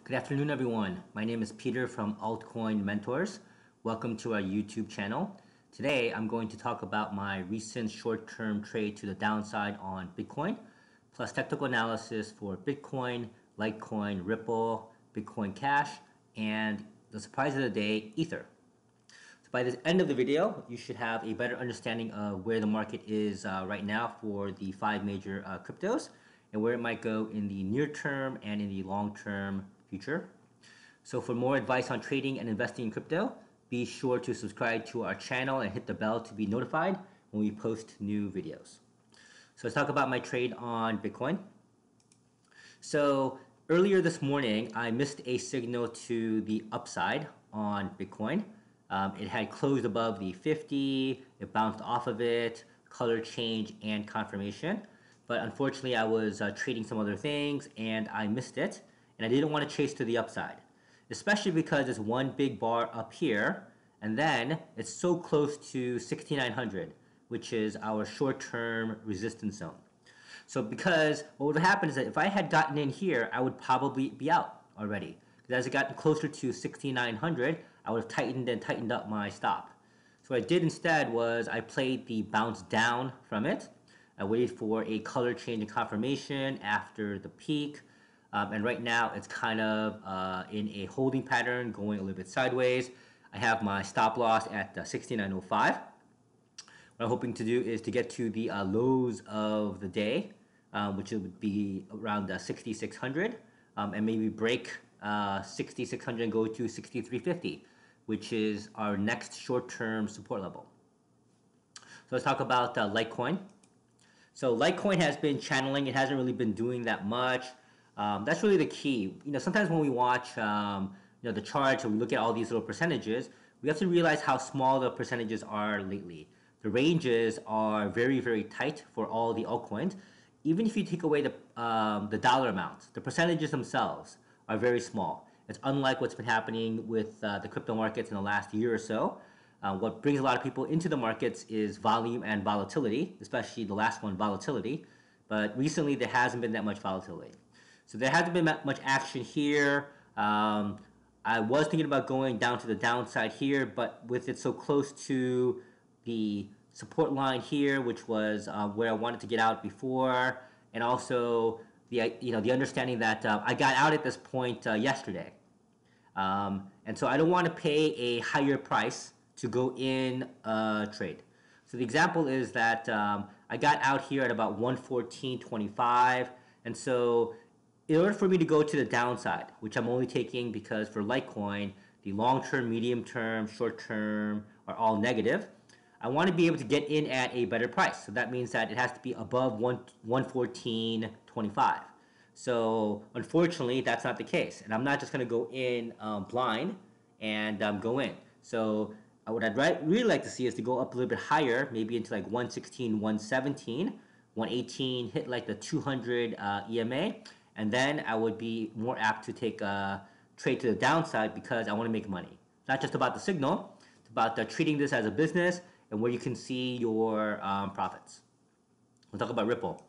Good afternoon, everyone. My name is Peter from Altcoin Mentors. Welcome to our YouTube channel. Today, I'm going to talk about my recent short-term trade to the downside on Bitcoin, plus technical analysis for Bitcoin, Litecoin, Ripple, Bitcoin Cash, and the surprise of the day, Ether. So by the end of the video, you should have a better understanding of where the market is right now for the five major cryptos and where it might go in the near term and in the long term future. So for more advice on trading and investing in crypto, be sure to subscribe to our channel and hit the bell to be notified when we post new videos. So let's talk about my trade on Bitcoin. So earlier this morning, I missed a signal to the upside on Bitcoin. It had closed above the 50, it bounced off of it, color change and confirmation. But unfortunately, I was trading some other things and I missed it. And I didn't want to chase to the upside, especially because it's one big bar up here. And then it's so close to 6,900, which is our short-term resistance zone. So because what would happen is that if I had gotten in here, I would probably be out already. Because as it got closer to 6,900, I would have tightened up my stop. So what I did instead was I played the bounce down from it. I waited for a color change and confirmation after the peak. And right now it's kind of in a holding pattern going a little bit sideways. I have my stop loss at 69.05. What I'm hoping to do is to get to the lows of the day, which would be around 6,600, and maybe break 6,600 and go to 6,350, which is our next short-term support level. So let's talk about Litecoin. So Litecoin has been channeling. It hasn't really been doing that much. That's really the key. Sometimes when we watch the charts or we look at all these little percentages, we have to realize how small the percentages are lately. The ranges are very, very tight for all the altcoins. Even if you take away the dollar amounts, the percentages themselves are very small. It's unlike what's been happening with the crypto markets in the last year or so. What brings a lot of people into the markets is volume and volatility, especially the last one, volatility. But recently, there hasn't been that much volatility. So there hasn't been much action here. I was thinking about going down to the downside here, but with it so close to the support line here, which was where I wanted to get out before, and also the understanding that I got out at this point yesterday. And so I don't want to pay a higher price to go in a trade. So the example is that I got out here at about 114.25, and so in order for me to go to the downside, which I'm only taking because for Litecoin, the long-term, medium-term, short-term are all negative, I want to be able to get in at a better price. So that means that it has to be above 114.25. So unfortunately, that's not the case. And I'm not just going to go in blind and go in. So what I'd really like to see is to go up a little bit higher, maybe into like 116, 117, 118, hit like the 200 EMA. And then I would be more apt to take a trade to the downside because I want to make money. It's not just about the signal. It's about treating this as a business and where you can see your profits. We'll talk about Ripple.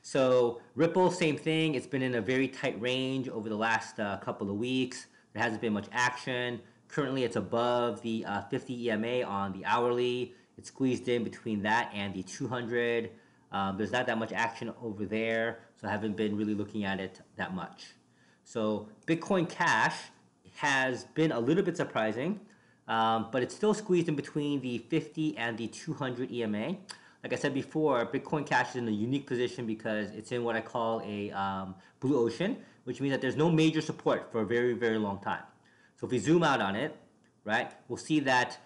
So Ripple, same thing. It's been in a very tight range over the last couple of weeks. There hasn't been much action. Currently, it's above the 50 EMA on the hourly. It's squeezed in between that and the 200. There's not that much action over there, so I haven't been really looking at it that much. So Bitcoin Cash has been a little bit surprising, but it's still squeezed in between the 50 and the 200 EMA. Like I said before, Bitcoin Cash is in a unique position because it's in what I call a blue ocean, which means that there's no major support for a very, very long time. So if we zoom out on it, right, we'll see that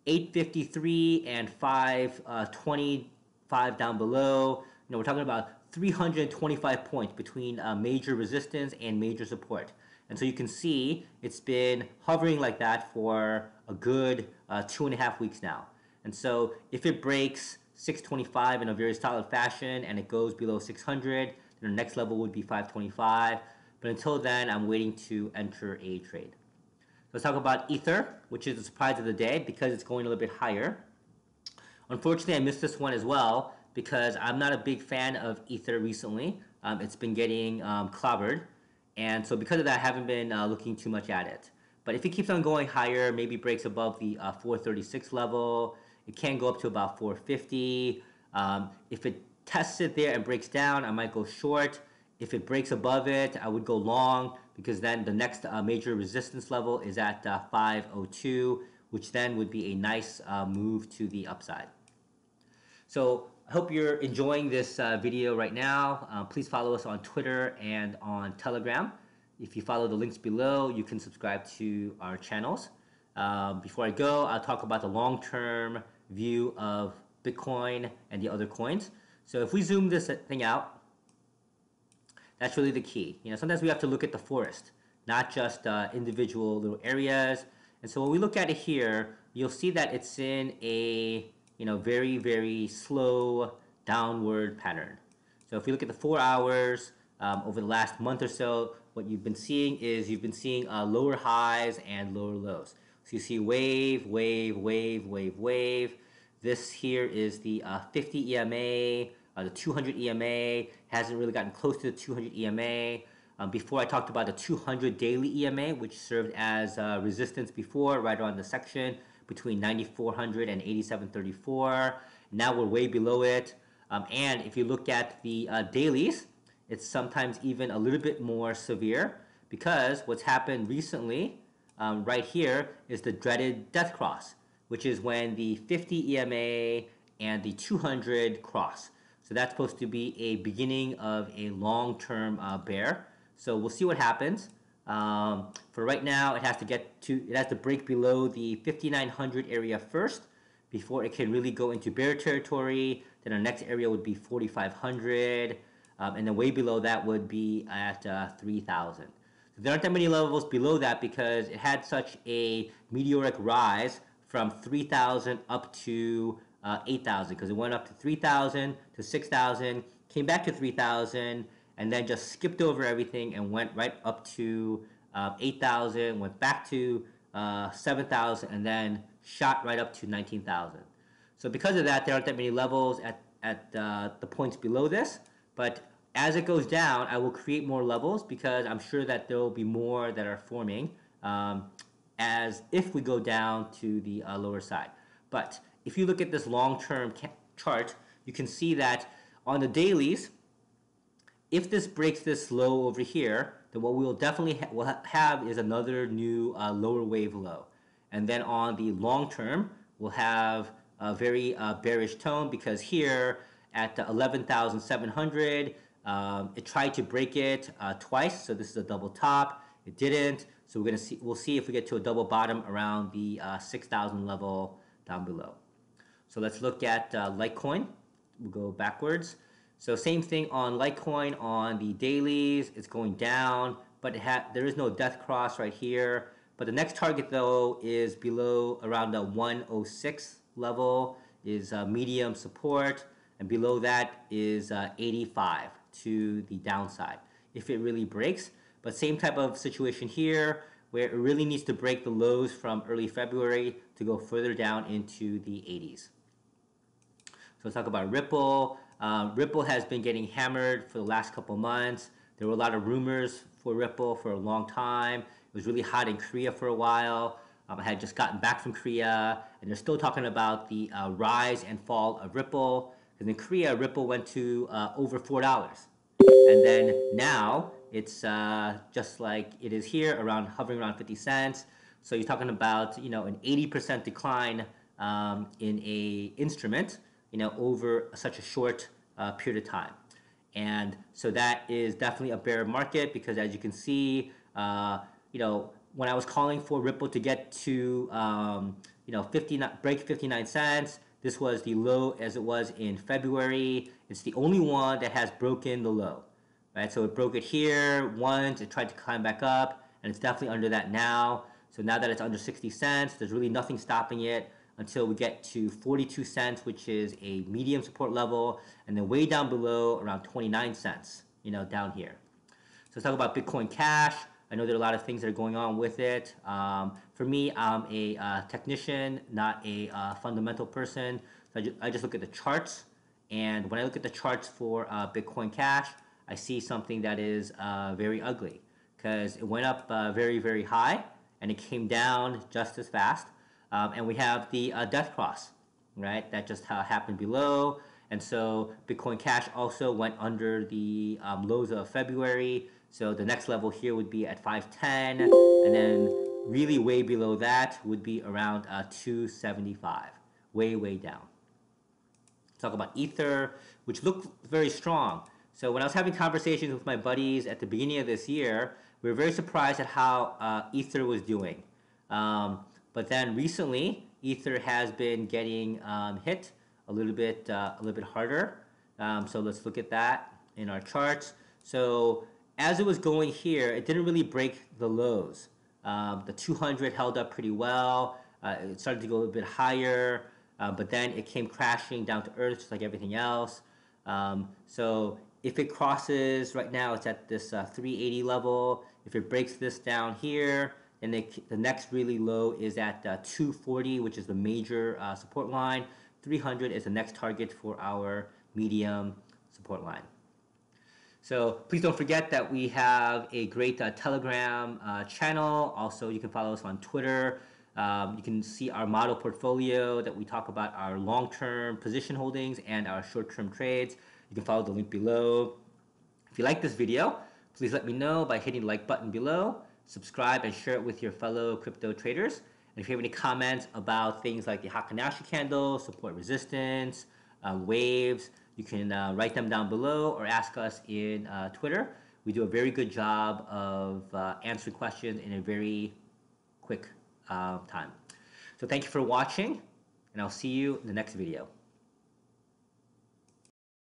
853 and 525 down below, we're talking about 325 points between major resistance and major support. And so you can see it's been hovering like that for a good 2.5 weeks now. And so if it breaks 625 in a very solid fashion and it goes below 600, then the next level would be 525. But until then, I'm waiting to enter a trade. Let's talk about Ether, which is the surprise of the day because it's going a little bit higher. Unfortunately, I missed this one as well because I'm not a big fan of Ether recently. It's been getting clobbered. And so because of that, I haven't been looking too much at it. But if it keeps on going higher, maybe breaks above the 436 level, it can go up to about 450. If it tests it there and breaks down, I might go short. If it breaks above it, I would go long, because then the next major resistance level is at 502, which then would be a nice move to the upside. So I hope you're enjoying this video right now. Please follow us on Twitter and on Telegram. If you follow the links below, you can subscribe to our channels. Before I go, I'll talk about the long-term view of Bitcoin and the other coins. So if we zoom this thing out, that's really the key. Sometimes we have to look at the forest, not just individual little areas. And so when we look at it here, you'll see that it's in a very, very slow downward pattern. So if we look at the 4 hours over the last month or so, what you've been seeing is lower highs and lower lows. So you see wave, wave, wave, wave, wave. This here is the 50 EMA, the 200 EMA. Hasn't really gotten close to the 200 EMA. Before I talked about the 200 daily EMA, which served as resistance before, right around the section between 9,400 and 8,734. Now we're way below it. And if you look at the dailies, it's sometimes even a little bit more severe, because what's happened recently right here is the dreaded death cross, which is when the 50 EMA and the 200 cross. So that's supposed to be a beginning of a long-term bear. So we'll see what happens. For right now, it has to break below the 5,900 area first before it can really go into bear territory. Then our next area would be 4,500, and then way below that would be at 3,000. So there aren't that many levels below that, because it had such a meteoric rise from 3,000 up to 8,000, because it went up to 3,000 to 6,000, came back to 3,000, and then just skipped over everything and went right up to 8,000, went back to 7,000, and then shot right up to 19,000. So because of that, there aren't that many levels at the points below this. But as it goes down, I will create more levels, because I'm sure that there will be more that are forming as if we go down to the lower side. But if you look at this long-term chart, you can see that on the dailies, if this breaks this low over here, then what we will definitely have is another new lower wave low. And then on the long term, we'll have a very bearish tone, because here at 11,700, it tried to break it twice. So this is a double top. It didn't. So we'll see if we get to a double bottom around the 6,000 level down below. So let's look at Litecoin. We'll go backwards. So same thing on Litecoin on the dailies. It's going down, but there is no death cross right here. But the next target, though, is below around the 106 level, is medium support, and below that is 85 to the downside if it really breaks. But same type of situation here, where it really needs to break the lows from early February to go further down into the 80s. So let's talk about Ripple. Ripple has been getting hammered for the last couple months. There were a lot of rumors for Ripple for a long time. It was really hot in Korea for a while. I had just gotten back from Korea, and they're still talking about the rise and fall of Ripple. Because in Korea, Ripple went to over $4. And then now it's just like it is here, hovering around 50 cents. So you're talking about an 80% decline in a instrument over such a short period of time. And so that is definitely a bear market, because as you can see, when I was calling for Ripple to get to break 59 cents, this was the low as it was in February. It's the only one that has broken the low, right? So it broke it here once, it tried to climb back up, and it's definitely under that now. So now that it's under 60 cents, there's really nothing stopping it until we get to 42 cents, which is a medium support level, and then way down below around 29 cents, down here. So let's talk about Bitcoin Cash. I know there are a lot of things that are going on with it. For me, I'm a technician, not a fundamental person. So I just look at the charts, and when I look at the charts for Bitcoin Cash, I see something that is very ugly. because it went up very, very high and it came down just as fast. And we have the death cross, right? That just happened below. And so Bitcoin Cash also went under the lows of February. So the next level here would be at 510, and then really way below that would be around 275, way, way down. Talk about Ether, which looked very strong. So when I was having conversations with my buddies at the beginning of this year, we were very surprised at how Ether was doing. But then recently, Ether has been getting hit a little bit harder. So let's look at that in our charts. So as it was going here, it didn't really break the lows. The 200 held up pretty well. It started to go a little bit higher, but then it came crashing down to earth just like everything else. So if it crosses, right now it's at this 380 level. If it breaks this down here, and the next really low is at 240, which is the major support line. 300 is the next target for our medium support line. So please don't forget that we have a great Telegram channel. Also, you can follow us on Twitter. You can see our model portfolio that we talk about our long-term position holdings and our short-term trades. You can follow the link below. If you like this video, please let me know by hitting the like button below. Subscribe and share it with your fellow crypto traders. And if you have any comments about things like the Heikin-Ashi candle, support resistance, waves, you can write them down below or ask us in Twitter. We do a very good job of answering questions in a very quick time. So thank you for watching, and I'll see you in the next video.